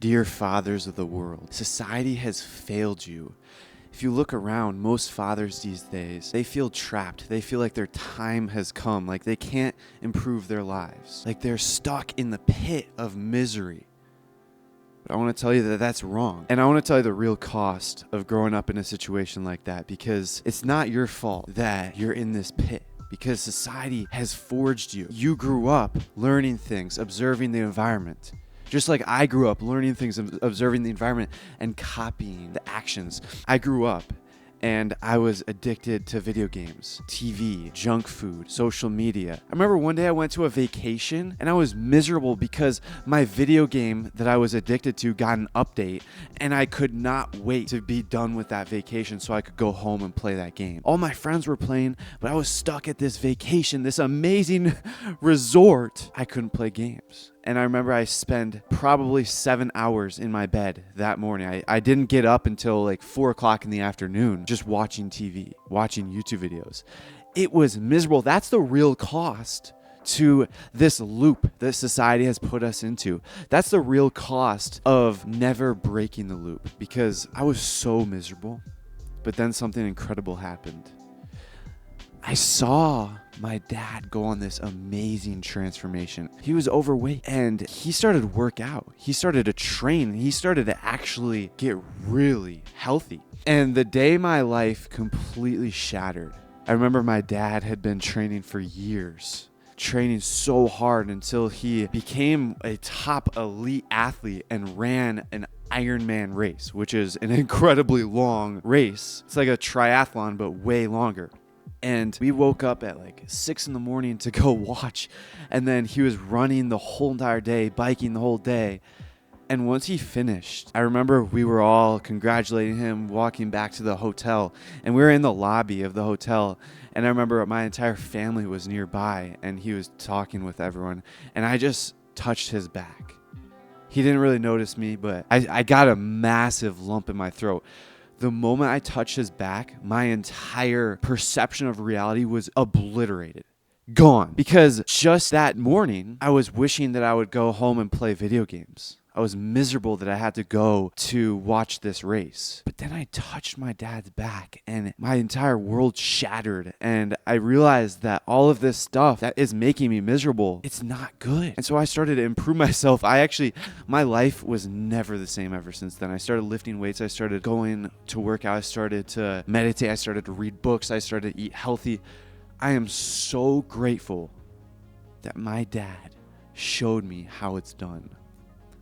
Dear fathers of the world, society has failed you. If you look around, most fathers these days, they feel trapped. They feel like their time has come, like they can't improve their lives, like they're stuck in the pit of misery. But I want to tell you that that's wrong. And I want to tell you the real cost of growing up in a situation like that, because it's not your fault that you're in this pit. Because society has forged you. You grew up learning things, observing the environment. Just like I grew up learning things, observing the environment, and copying the actions. I grew up and I was addicted to video games, TV, junk food, social media. I remember one day I went to a vacation and I was miserable because my video game that I was addicted to got an update and I could not wait to be done with that vacation so I could go home and play that game. All my friends were playing, but I was stuck at this vacation, this amazing resort. I couldn't play games. And I remember I spent probably 7 hours in my bed that morning. I didn't get up until like 4 o'clock in the afternoon, just watching TV, watching YouTube videos. It was miserable. That's the real cost to this loop that society has put us into. That's the real cost of never breaking the loop, because I was so miserable. But then something incredible happened. I saw my dad go on this amazing transformation. He was overweight and he started to work out. He started to train. He started to actually get really healthy. And the day my life completely shattered, I remember my dad had been training for years, training so hard until he became a top elite athlete and ran an Ironman race, which is an incredibly long race. It's like a triathlon, but way longer. And we woke up at like 6 a.m. to go watch. And then he was running the whole entire day, biking the whole day. And once he finished, I remember we were all congratulating him, walking back to the hotel. And we were in the lobby of the hotel. And I remember my entire family was nearby and he was talking with everyone. And I just touched his back. He didn't really notice me, but I got a massive lump in my throat. The moment I touched his back, my entire perception of reality was obliterated, gone. Because just that morning, I was wishing that I would go home and play video games. I was miserable that I had to go to watch this race. But then I touched my dad's back and my entire world shattered. And I realized that all of this stuff that is making me miserable, it's not good. And so I started to improve myself. My life was never the same ever since then. I started lifting weights. I started going to work out. I started to meditate. I started to read books. I started to eat healthy. I am so grateful that my dad showed me how it's done.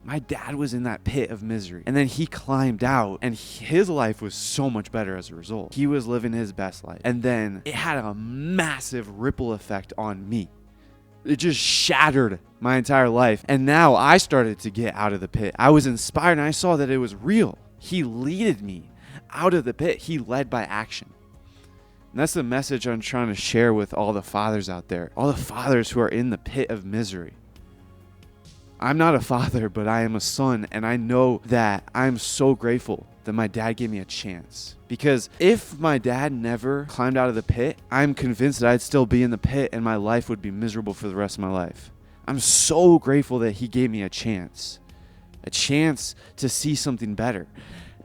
My dad was in that pit of misery, and then he climbed out, and his life was so much better as a result. He was living his best life, and then it had a massive ripple effect on me. It just shattered my entire life, and now I started to get out of the pit. I was inspired, and I saw that it was real. He leaded me out of the pit. He led by action. And that's the message I'm trying to share with all the fathers out there, all the fathers who are in the pit of misery. I'm not a father, but I am a son, and I know that I'm so grateful that my dad gave me a chance. Because if my dad never climbed out of the pit, I'm convinced that I'd still be in the pit and my life would be miserable for the rest of my life. I'm so grateful that he gave me a chance to see something better.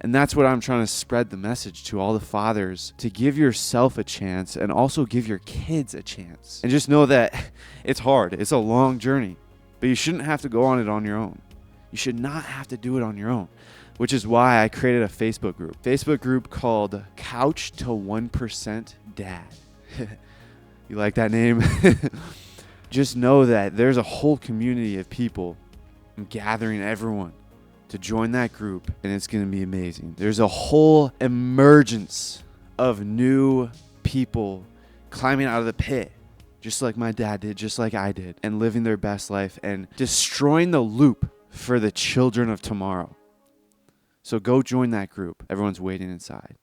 And that's what I'm trying to spread the message to all the fathers, to give yourself a chance and also give your kids a chance. And just know that it's hard. It's a long journey. But you shouldn't have to go on it on your own. You should not have to do it on your own, which is why I created a Facebook group called Couch to 1% Dad. You like that name? Just know that there's a whole community of people. I'm gathering everyone to join that group, and it's going to be amazing. There's a whole emergence of new people climbing out of the pit, just like my dad did, just like I did, and living their best life and destroying the loop for the children of tomorrow. So go join that group. Everyone's waiting inside.